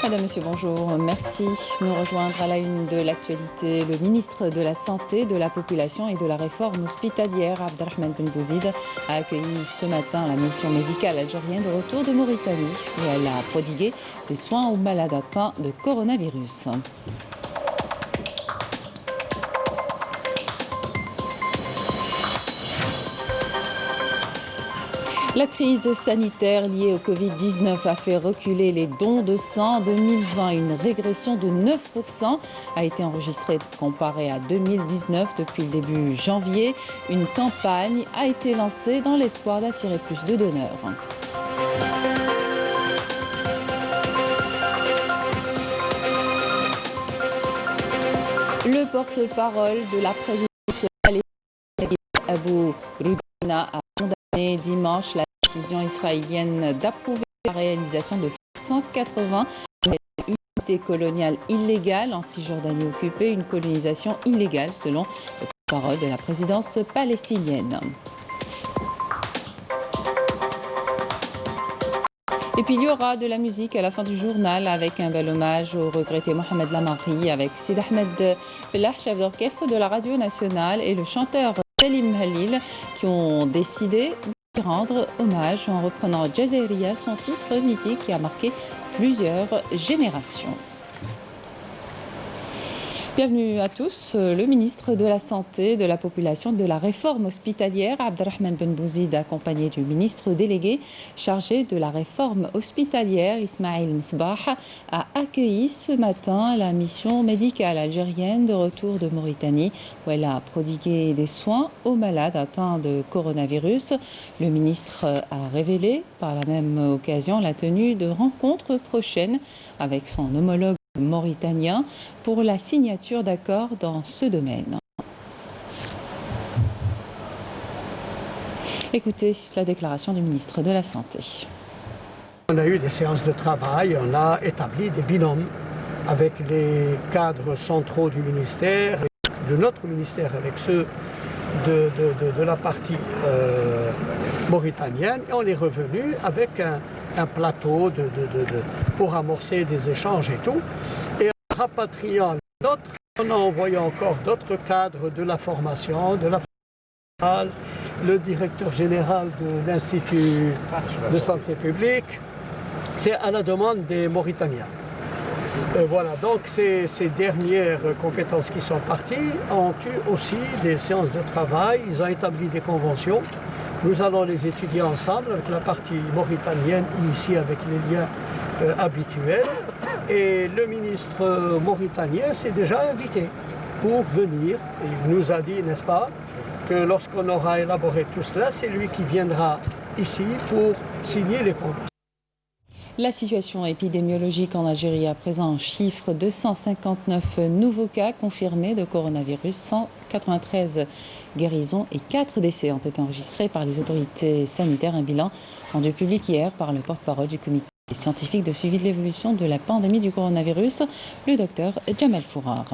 Madame, Monsieur, bonjour. Merci de nous rejoindre à la une de l'actualité. Le ministre de la Santé, de la Population et de la Réforme hospitalière, Abdelrahman Ben Bouzid, a accueilli ce matin la mission médicale algérienne de retour de Mauritanie, où elle a prodigué des soins aux malades atteints de coronavirus. La crise sanitaire liée au Covid-19 a fait reculer les dons de sang. En 2020, une régression de 9% a été enregistrée comparée à 2019 depuis le début janvier. Une campagne a été lancée dans l'espoir d'attirer plus de donneurs. Le porte-parole de la présidence palestinienne, Abou Rugana, a condamné dimanche la décision israélienne d'approuver la réalisation de 180 unités coloniales illégales en Cisjordanie occupée, une colonisation illégale selon le porte-parole de la présidence palestinienne. Et puis il y aura de la musique à la fin du journal avec un bel hommage au regretté Mohamed Lamari avec Sid Ahmed Fellah, chef d'orchestre de la radio nationale, et le chanteur Salim Halil qui ont décidé de rendre hommage en reprenant Jazeria, son titre mythique qui a marqué plusieurs générations. Bienvenue à tous. Le ministre de la Santé, de la Population, de la Réforme hospitalière, Abdelrahman Ben Bouzid, accompagné du ministre délégué chargé de la réforme hospitalière, Ismail Msbah, a accueilli ce matin la mission médicale algérienne de retour de Mauritanie, où elle a prodigué des soins aux malades atteints de coronavirus. Le ministre a révélé par la même occasion la tenue de rencontres prochaines avec son homologue mauritanien pour la signature d'accords dans ce domaine. Écoutez la déclaration du ministre de la Santé. On a eu des séances de travail, on a établi des binômes avec les cadres centraux du ministère, de notre ministère avec ceux de la partie mauritanienne, et on est revenu avec un plateau pour amorcer des échanges et tout. Et en rapatriant d'autres, on a envoyé encore d'autres cadres de la formation, de la formation, le directeur général de l'Institut de santé publique. C'est à la demande des Mauritaniens. Voilà, donc ces dernières compétences qui sont parties ont eu aussi des séances de travail, ils ont établi des conventions. Nous allons les étudier ensemble avec la partie mauritanienne, ici avec les liens habituels. Et le ministre mauritanien s'est déjà invité pour venir. Il nous a dit, n'est-ce pas, que lorsqu'on aura élaboré tout cela, c'est lui qui viendra ici pour signer les conventions. La situation épidémiologique en Algérie à présent en chiffre 259 nouveaux cas confirmés de coronavirus, 193 guérisons et 4 décès ont été enregistrés par les autorités sanitaires. Un bilan rendu public hier par le porte-parole du comité scientifique de suivi de l'évolution de la pandémie du coronavirus, le docteur Jamal Fourar.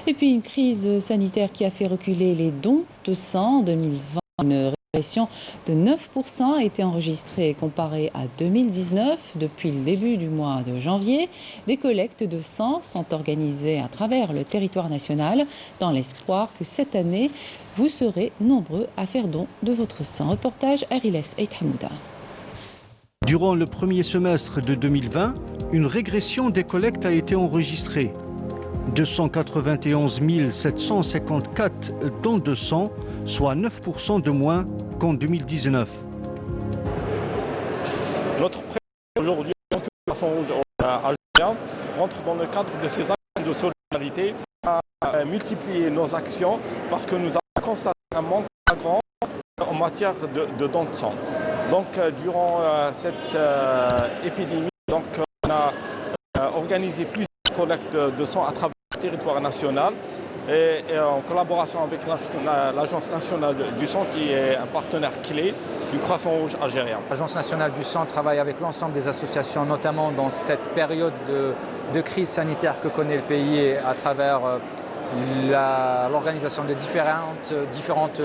Et puis une crise sanitaire qui a fait reculer les dons de sang en 2020. Une régression de 9% a été enregistrée comparée à 2019 depuis le début du mois de janvier. Des collectes de sang sont organisées à travers le territoire national dans l'espoir que cette année, vous serez nombreux à faire don de votre sang. Reportage Ariles Eit Hamouda. Durant le premier semestre de 2020, une régression des collectes a été enregistrée. 291 754 dons de sang, soit 9% de moins qu'en 2019. Notre président aujourd'hui, algérien, rentre dans le cadre de ces actions de solidarité à multiplier nos actions parce que nous avons constaté un manque grand en matière de dons de sang. Donc, durant cette épidémie, on a organisé plusieurs collectes de sang à travers le territoire national et en collaboration avec l'Agence nationale du sang qui est un partenaire clé du Croissant Rouge algérien. L'Agence nationale du sang travaille avec l'ensemble des associations, notamment dans cette période de crise sanitaire que connaît le pays à travers l'organisation de différentes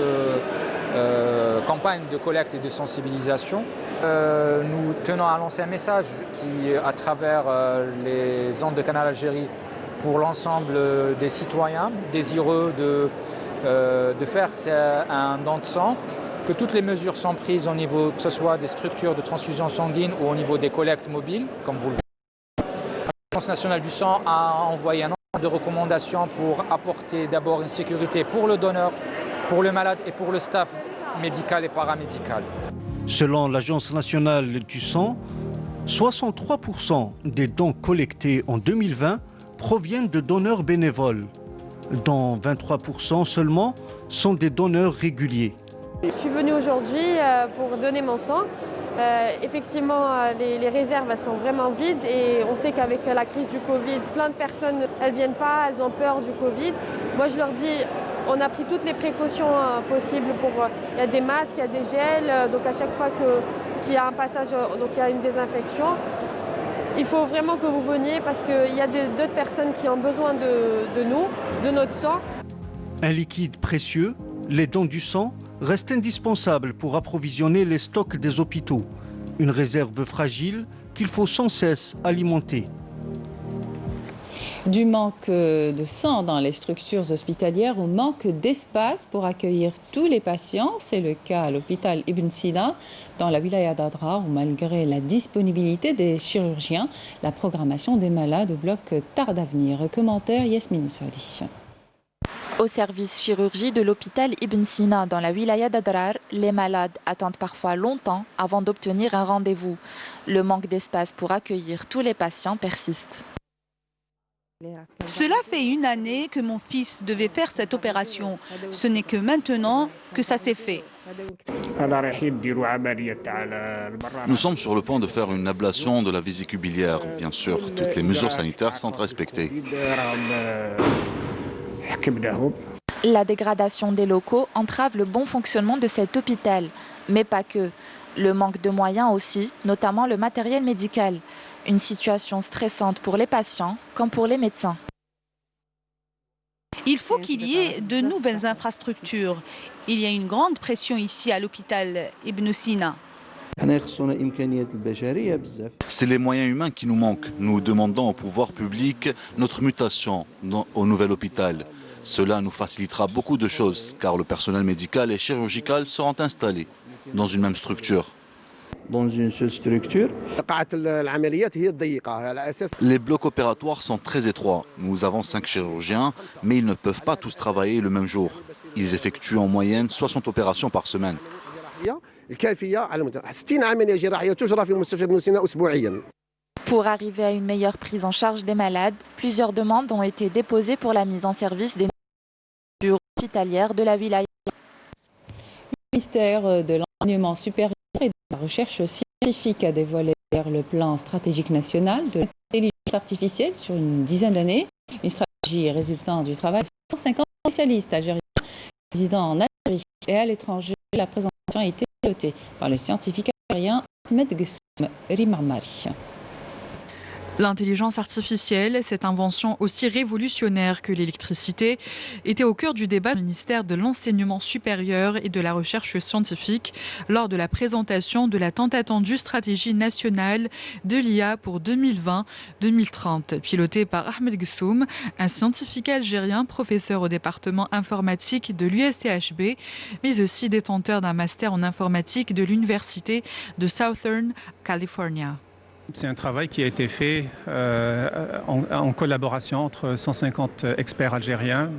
campagnes de collecte et de sensibilisation. Nous tenons à lancer un message qui, à travers les ondes de Canal Algérie, pour l'ensemble des citoyens désireux de faire un don de sang, que toutes les mesures sont prises au niveau, que ce soit des structures de transfusion sanguine ou au niveau des collectes mobiles, comme vous le voyez. L'Agence nationale du sang a envoyé un ensemble de recommandations pour apporter d'abord une sécurité pour le donneur, pour le malade et pour le staff médical et paramédical. Selon l'Agence nationale du sang, 63% des dons collectés en 2020 proviennent de donneurs bénévoles, dont 23% seulement sont des donneurs réguliers. Je suis venue aujourd'hui pour donner mon sang. Effectivement, les réserves elles sont vraiment vides et on sait qu'avec la crise du Covid, plein de personnes elles viennent pas, elles ont peur du Covid. Moi je leur dis, on a pris toutes les précautions possibles il y a des masques, il y a des gels, donc à chaque fois qu'il y a un passage, donc il y a une désinfection. Il faut vraiment que vous veniez parce qu'il y a d'autres personnes qui ont besoin de nous, de notre sang. Un liquide précieux, les dons du sang, restent indispensables pour approvisionner les stocks des hôpitaux. Une réserve fragile qu'il faut sans cesse alimenter. Du manque de sang dans les structures hospitalières au manque d'espace pour accueillir tous les patients. C'est le cas à l'hôpital Ibn Sina, dans la wilaya d'Adrar, où malgré la disponibilité des chirurgiens, la programmation des malades bloque tarde à venir. Commentaire Yasmine Saudi. Au service chirurgie de l'hôpital Ibn Sina dans la wilaya d'Adrar, les malades attendent parfois longtemps avant d'obtenir un rendez-vous. Le manque d'espace pour accueillir tous les patients persiste. Cela fait une année que mon fils devait faire cette opération. Ce n'est que maintenant que ça s'est fait. Nous sommes sur le point de faire une ablation de la vésicule biliaire. Bien sûr, toutes les mesures sanitaires sont respectées. La dégradation des locaux entrave le bon fonctionnement de cet hôpital, mais pas que. Le manque de moyens aussi, notamment le matériel médical. Une situation stressante pour les patients comme pour les médecins. Il faut qu'il y ait de nouvelles infrastructures. Il y a une grande pression ici à l'hôpital Ibn Sina. C'est les moyens humains qui nous manquent. Nous demandons au pouvoir public notre mutation au nouvel hôpital. Cela nous facilitera beaucoup de choses, car le personnel médical et chirurgical seront installés dans une même structure. Dans une seule structure. Les blocs opératoires sont très étroits. Nous avons 5 chirurgiens, mais ils ne peuvent pas tous travailler le même jour. Ils effectuent en moyenne 60 opérations par semaine. Pour arriver à une meilleure prise en charge des malades, plusieurs demandes ont été déposées pour la mise en service des structures hospitalières de la wilaya. Le ministère de l'Enseignement supérieur et de la Recherche scientifique a dévoilé le plan stratégique national de l'intelligence artificielle sur une dizaine d'années. Une stratégie résultant du travail de 150 spécialistes algériens résidant en Algérie et à l'étranger. La présentation a été pilotée par le scientifique algérien Ahmed Gessoum Rimarmari. L'intelligence artificielle, cette invention aussi révolutionnaire que l'électricité, était au cœur du débat du ministère de l'Enseignement supérieur et de la Recherche scientifique lors de la présentation de la tant attendue stratégie nationale de l'IA pour 2020-2030, pilotée par Ahmed Gessoum, un scientifique algérien, professeur au département informatique de l'USTHB, mais aussi détenteur d'un master en informatique de l'Université de Southern California. C'est un travail qui a été fait en collaboration entre 150 experts algériens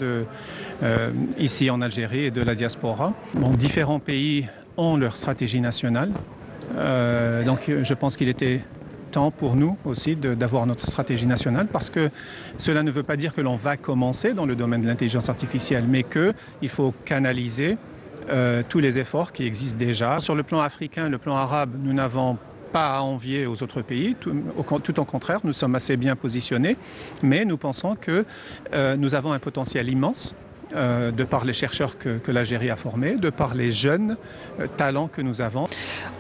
ici en Algérie et de la diaspora. Bon, différents pays ont leur stratégie nationale, donc je pense qu'il était temps pour nous aussi d'avoir notre stratégie nationale, parce que cela ne veut pas dire que l'on va commencer dans le domaine de l'intelligence artificielle, mais qu'il faut canaliser tous les efforts qui existent déjà. Sur le plan africain, le plan arabe, nous n'avons pas à envier aux autres pays, tout au contraire, nous sommes assez bien positionnés, mais nous pensons que nous avons un potentiel immense de par les chercheurs que l'Algérie a formés, de par les jeunes talents que nous avons.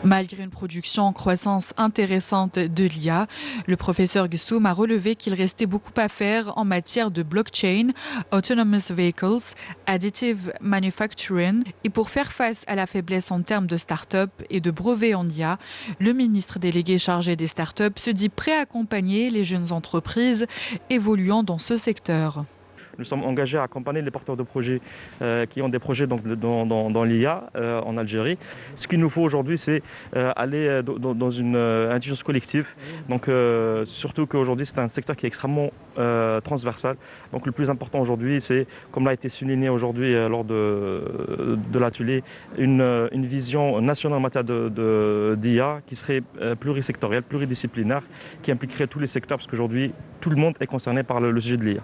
Malgré une production en croissance intéressante de l'IA, le professeur Gessoum a relevé qu'il restait beaucoup à faire en matière de blockchain, autonomous vehicles, additive manufacturing. Et pour faire face à la faiblesse en termes de start-up et de brevets en IA, le ministre délégué chargé des start-up se dit prêt à accompagner les jeunes entreprises évoluant dans ce secteur. Nous sommes engagés à accompagner les porteurs de projets qui ont des projets dans l'IA en Algérie. Ce qu'il nous faut aujourd'hui, c'est aller dans une intelligence collective. Donc, surtout qu'aujourd'hui, c'est un secteur qui est extrêmement transversal. Donc, le plus important aujourd'hui, c'est, comme l'a été souligné aujourd'hui lors de l'atelier, une vision nationale en matière d'IA qui serait plurisectorielle, pluridisciplinaire, qui impliquerait tous les secteurs, parce qu'aujourd'hui, tout le monde est concerné par le sujet de l'IA.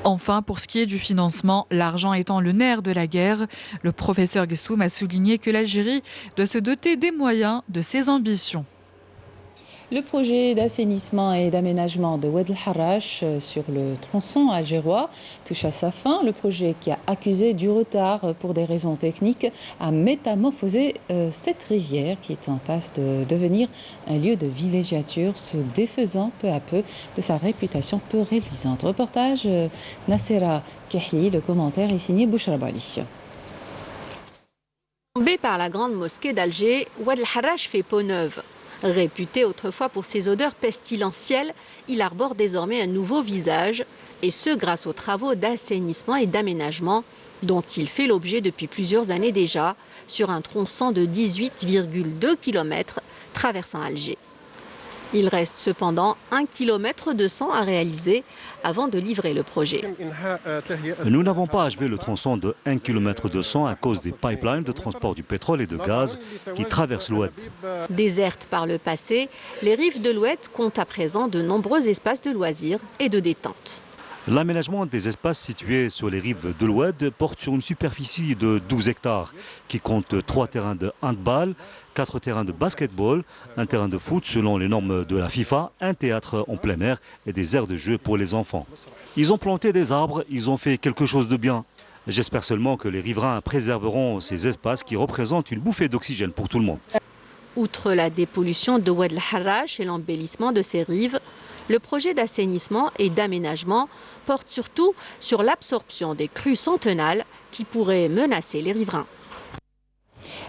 Enfin, pour ce qui est du financement, l'argent étant le nerf de la guerre, le professeur Gessoum a souligné que l'Algérie doit se doter des moyens de ses ambitions. Le projet d'assainissement et d'aménagement de Oued El Harrach sur le tronçon algérois touche à sa fin. Le projet, qui a accusé du retard pour des raisons techniques, a métamorphosé cette rivière qui est en passe de devenir un lieu de villégiature, se défaisant peu à peu de sa réputation peu reluisante. Reportage Nassera Kehli, le commentaire est signé Bouchra Bali. Tombé par la grande mosquée d'Alger, Oued El Harrach fait peau neuve. Réputé autrefois pour ses odeurs pestilentielles, il arbore désormais un nouveau visage, et ce grâce aux travaux d'assainissement et d'aménagement dont il fait l'objet depuis plusieurs années déjà, sur un tronçon de 18,2 km traversant Alger. Il reste cependant 1,2 km à réaliser avant de livrer le projet. Nous n'avons pas achevé le tronçon de 1,2 km à cause des pipelines de transport du pétrole et de gaz qui traversent l'Oued. Désertes par le passé, les rives de l'Oued comptent à présent de nombreux espaces de loisirs et de détente. L'aménagement des espaces situés sur les rives de l'Oued porte sur une superficie de 12 hectares qui compte 3 terrains de handball, 4 terrains de basketball, un terrain de foot selon les normes de la FIFA, un théâtre en plein air et des aires de jeu pour les enfants. Ils ont planté des arbres, ils ont fait quelque chose de bien. J'espère seulement que les riverains préserveront ces espaces qui représentent une bouffée d'oxygène pour tout le monde. Outre la dépollution de Oued El Harrach et l'embellissement de ses rives, le projet d'assainissement et d'aménagement porte surtout sur l'absorption des crues centenales qui pourraient menacer les riverains.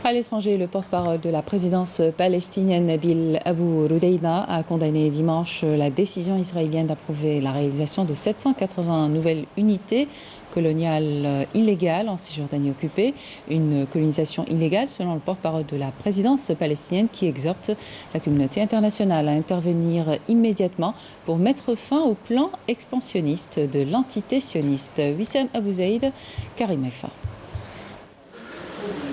À l'étranger, le porte-parole de la présidence palestinienne Nabil Abou Roudeina a condamné dimanche la décision israélienne d'approuver la réalisation de 780 nouvelles unités coloniales illégales en Cisjordanie occupée. Une colonisation illégale selon le porte-parole de la présidence palestinienne qui exhorte la communauté internationale à intervenir immédiatement pour mettre fin au plan expansionniste de l'entité sioniste. Wissam Abou Zaïd, Karim Haifa.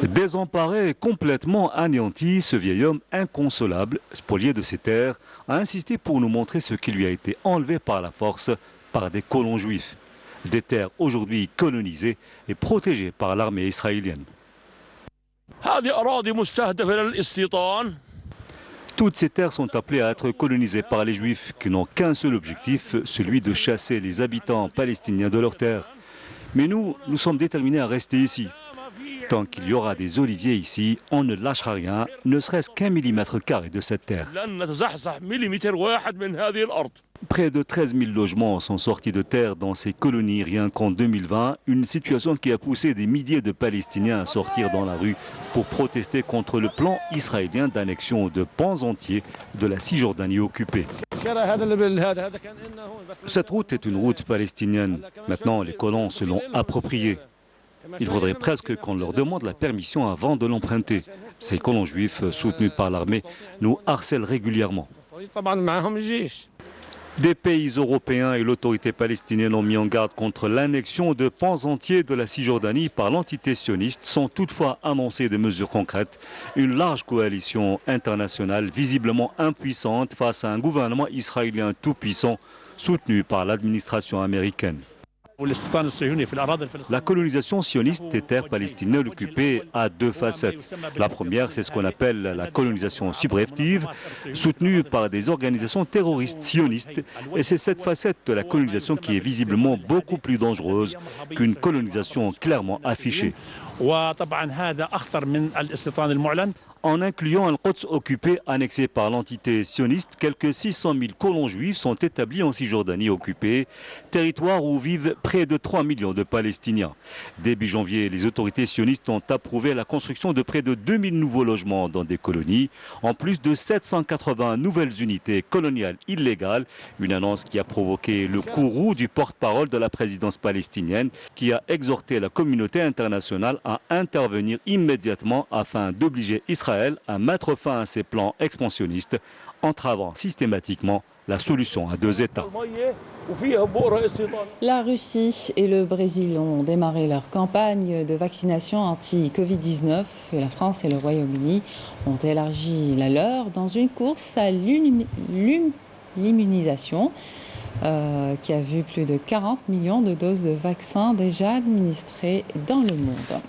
Désemparé et complètement anéanti, ce vieil homme inconsolable, spolié de ses terres, a insisté pour nous montrer ce qui lui a été enlevé par la force par des colons juifs. Des terres aujourd'hui colonisées et protégées par l'armée israélienne. Toutes ces terres sont appelées à être colonisées par les juifs qui n'ont qu'un seul objectif, celui de chasser les habitants palestiniens de leurs terres. Mais nous sommes déterminés à rester ici. Tant qu'il y aura des oliviers ici, on ne lâchera rien, ne serait-ce qu'1 millimètre carré de cette terre. Près de 13 000 logements sont sortis de terre dans ces colonies rien qu'en 2020, une situation qui a poussé des milliers de Palestiniens à sortir dans la rue pour protester contre le plan israélien d'annexion de pans entiers de la Cisjordanie occupée. Cette route est une route palestinienne. Maintenant, les colons se l'ont appropriée. Il faudrait presque qu'on leur demande la permission avant de l'emprunter. Ces colons juifs, soutenus par l'armée, nous harcèlent régulièrement. Des pays européens et l'autorité palestinienne ont mis en garde contre l'annexion de pans entiers de la Cisjordanie par l'entité sioniste, sans toutefois annoncer des mesures concrètes. Une large coalition internationale visiblement impuissante face à un gouvernement israélien tout-puissant soutenu par l'administration américaine. La colonisation sioniste des terres palestiniennes occupées a deux facettes. La première, c'est ce qu'on appelle la colonisation subreptive, soutenue par des organisations terroristes sionistes. Et c'est cette facette de la colonisation qui est visiblement beaucoup plus dangereuse qu'une colonisation clairement affichée. En incluant Al-Quds occupé, annexé par l'entité sioniste, quelques 600 000 colons juifs sont établis en Cisjordanie occupée, territoire où vivent près de 3 millions de Palestiniens. Début janvier, les autorités sionistes ont approuvé la construction de près de 2000 nouveaux logements dans des colonies, en plus de 780 nouvelles unités coloniales illégales, une annonce qui a provoqué le courroux du porte-parole de la présidence palestinienne, qui a exhorté la communauté internationale à intervenir immédiatement afin d'obliger Israël à mettre fin à ses plans expansionnistes, entravant systématiquement la solution à deux États. La Russie et le Brésil ont démarré leur campagne de vaccination anti-Covid-19 et la France et le Royaume-Uni ont élargi la leur dans une course à l'immunisation qui a vu plus de 40 millions de doses de vaccins déjà administrées dans le monde.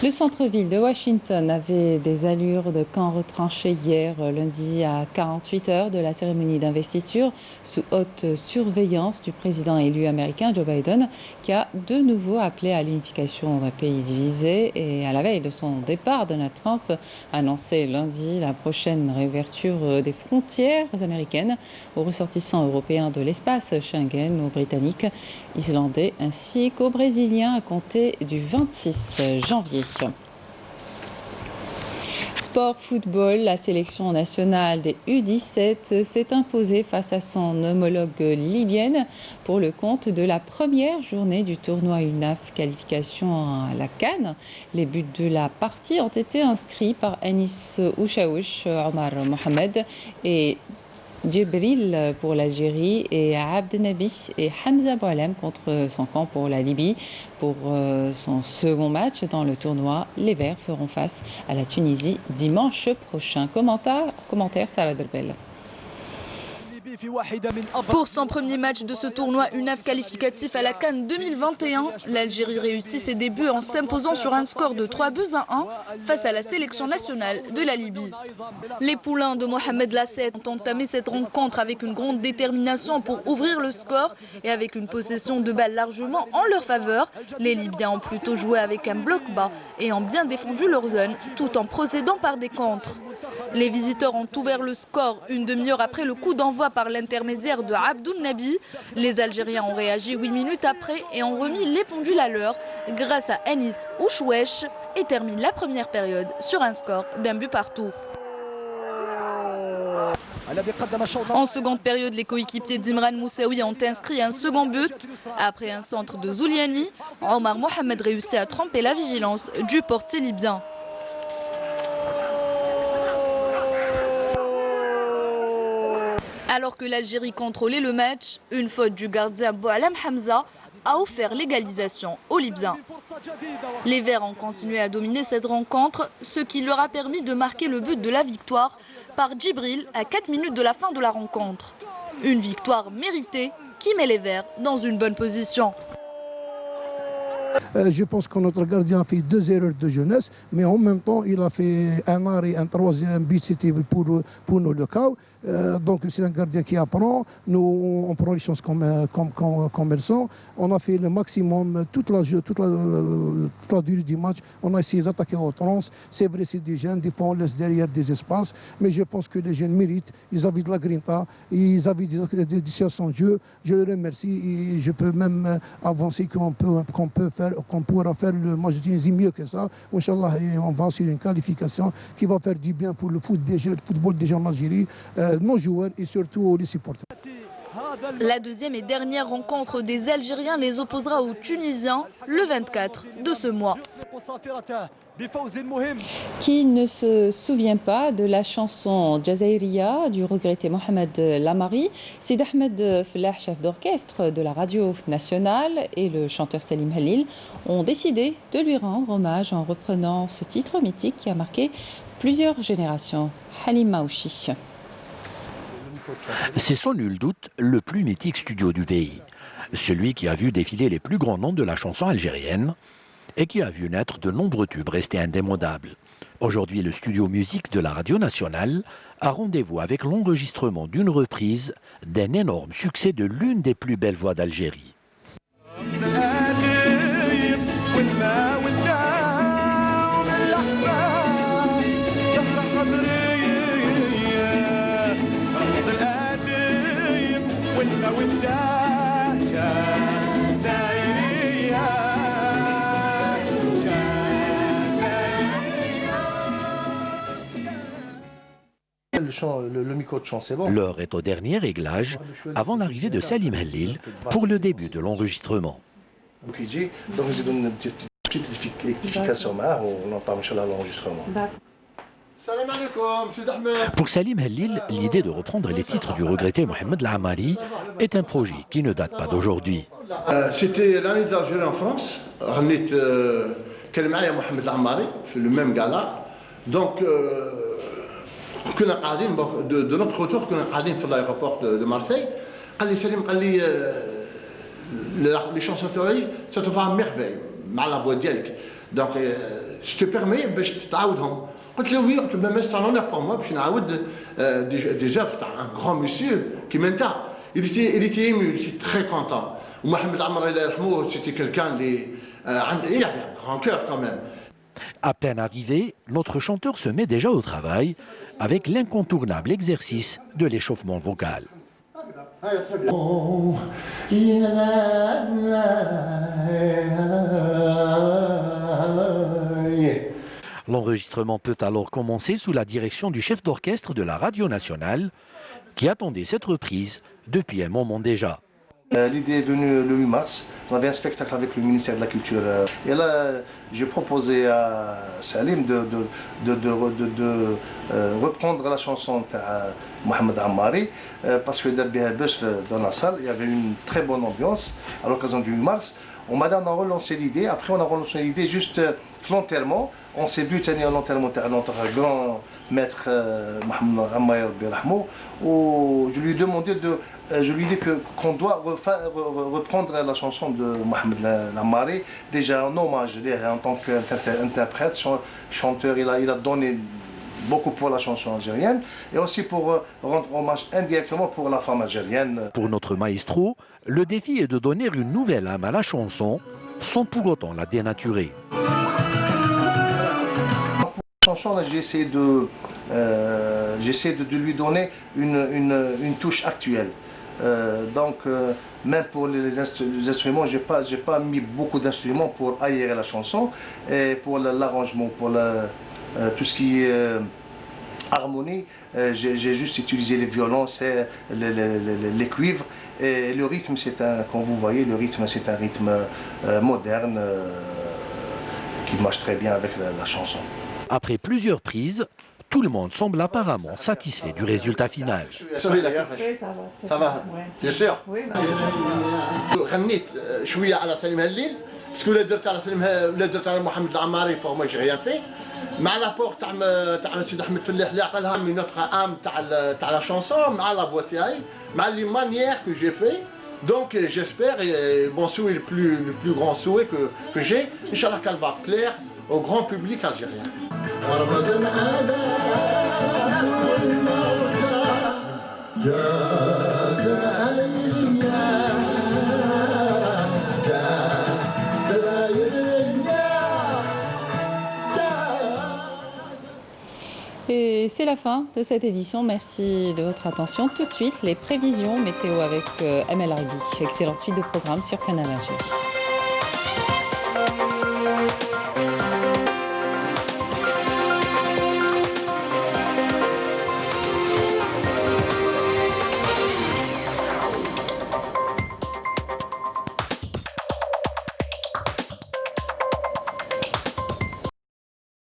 Le centre-ville de Washington avait des allures de camp retranché hier lundi à 48 heures de la cérémonie d'investiture sous haute surveillance du président élu américain Joe Biden qui a de nouveau appelé à l'unification d'un pays divisé et à la veille de son départ, Donald Trump a annoncé lundi la prochaine réouverture des frontières américaines aux ressortissants européens de l'espace Schengen, aux Britanniques, Islandais ainsi qu'aux Brésiliens à compter du 26 janvier. Sport football, la sélection nationale des U17 s'est imposée face à son homologue libyenne pour le compte de la première journée du tournoi UNAF qualification à la CAN. Les buts de la partie ont été inscrits par Anis Ouchaouch, Omar Mohamed et Djibril pour l'Algérie et Abd Nabi et Hamza Boualem contre son camp pour la Libye. Pour son second match dans le tournoi, les Verts feront face à la Tunisie dimanche prochain. Commentaire Sarah Derbel. Pour son premier match de ce tournoi UNAF qualificatif à la CAN 2021, l'Algérie réussit ses débuts en s'imposant sur un score de 3-1 face à la sélection nationale de la Libye. Les poulains de Mohamed Lasset ont entamé cette rencontre avec une grande détermination pour ouvrir le score et avec une possession de balles largement en leur faveur. Les Libyens ont plutôt joué avec un bloc bas et ont bien défendu leur zone tout en procédant par des contres. Les visiteurs ont ouvert le score une demi-heure après le coup d'envoi par l'intermédiaire de Abdoul Nabi. Les Algériens ont réagi 8 minutes après et ont remis les pendules à l'heure grâce à Anis Ouchouech et terminent la première période sur un score d'un but partout. En seconde période, les coéquipiers d'Imran Moussaoui ont inscrit un second but. Après un centre de Zouliani, Omar Mohamed réussit à tromper la vigilance du portier libyen. Alors que l'Algérie contrôlait le match, une faute du gardien Boualem Hamza a offert l'égalisation aux Libyens. Les Verts ont continué à dominer cette rencontre, ce qui leur a permis de marquer le but de la victoire par Djibril à 4 minutes de la fin de la rencontre. Une victoire méritée qui met les Verts dans une bonne position. Je pense que notre gardien a fait 2 erreurs de jeunesse, mais en même temps, il a fait un arrêt, un troisième but, c'était pour nous le cas. Donc c'est un gardien qui apprend, nous on prend les choses comme elles sont. On a fait le maximum, toute la durée du match, on a essayé d'attaquer au trans. C'est vrai, c'est des jeunes, des fois on laisse derrière des espaces, mais je pense que les jeunes méritent, ils avaient de la grinta, ils avaient des séances en jeu. Je les remercie et je peux même avancer qu'on pourra faire le match de Tunisie mieux que ça. Inch'Allah, on va sur une qualification qui va faire du bien pour le football des gens en Algérie, nos joueurs et surtout les supporters. La deuxième et dernière rencontre des Algériens les opposera aux Tunisiens le 24 de ce mois. Qui ne se souvient pas de la chanson Jazairiya du regretté Mohamed Lamari? Sid Ahmed Fellah, chef d'orchestre de la radio nationale, et le chanteur Salim Halil ont décidé de lui rendre hommage en reprenant ce titre mythique qui a marqué plusieurs générations. Halim Maouchi. C'est sans nul doute le plus mythique studio du pays. Celui qui a vu défiler les plus grands noms de la chanson algérienne et qui a vu naître de nombreux tubes restés indémodables. Aujourd'hui, le studio musique de la Radio Nationale a rendez-vous avec l'enregistrement d'une reprise d'un énorme succès de l'une des plus belles voix d'Algérie. Le micro de chant, c'est bon. L'heure est au dernier réglage avant l'arrivée de Salim Hellil pour le début de l'enregistrement. Donc ils donnent une petite rectification, on entend l'enregistrement. Pour Salim Hellil, l'idée de reprendre les titres du regretté Mohamed Lamari est un projet qui ne date pas d'aujourd'hui. C'était l'année de l'Algérie en France. كان معايا محمد العماري في le même gala. Donc كنا قاعدين de notre retour كنا قاعدين في l'aéroport de Marseille. قال لي سليم قال لي les chansons تاعي ça te va merveille مع la voix ديالك. Donc je te permets باش تعاودهم. قلت له oui, قلت له même c'est un honneur pour moi باش نعاود des œuvres تاع un grand monsieur qui m'entend. Il était ému, il était très content. Mohamed Amar Allah yarhamou, c'était quelqu'un il avait un grand cœur quand même. À peine arrivé, notre chanteur se met déjà au travail avec l'incontournable exercice de l'échauffement vocal. L'enregistrement peut alors commencer sous la direction du chef d'orchestre de la Radio Nationale qui attendait cette reprise depuis un moment déjà. L'idée est venue le 8 mars. On avait un spectacle avec le ministère de la Culture. Et là, j'ai proposé à Salim de reprendre la chanson de Mohamed Ammari parce que dans la salle, il y avait une très bonne ambiance à l'occasion du 8 mars. On m'a relancé l'idée. Après, on a relancé l'idée juste l'enterrement. On s'est buté à l'enterrement de notre grand maître Mohamed Ammari Birahmou. Je lui ai demandé qu'on doit reprendre la chanson de Mohamed Ammari, déjà en hommage en tant qu'interprète, chanteur, il a donné beaucoup pour la chanson algérienne et aussi pour rendre hommage indirectement pour la femme algérienne. Pour notre maestro, le défi est de donner une nouvelle âme à la chanson sans pour autant la dénaturer. Pour la chanson, j'ai essayé de lui donner une touche actuelle. Même pour les instruments, j'ai pas mis beaucoup d'instruments pour aérer la chanson et pour l'arrangement, pour tout ce qui est harmonie, j'ai juste utilisé les violons, les cuivres et le rythme, comme vous voyez, le rythme c'est un rythme moderne qui marche très bien avec la chanson. Après plusieurs prises, tout le monde semble apparemment satisfait du résultat final. Ça va, bien sûr. غنيت شويه على سليم هليل باسكو ولا درت على سليم ولا درت على محمد العماري بور موا جي ريان في مع لابور تاع سيد احمد فلاح اللي عطى لها من نوتر ام تاع لا شانسون مع لا فوا تاعي مع لي مانيير كو جي في. Donc j'espère, mon souhait le plus grand souhait que j'ai, Inch'Allah qu'elle va plaire au grand public algérien. Et c'est la fin de cette édition. Merci de votre attention. Tout de suite, les prévisions météo avec Amel Arbi. Excellente suite de programme sur Canal Algérie.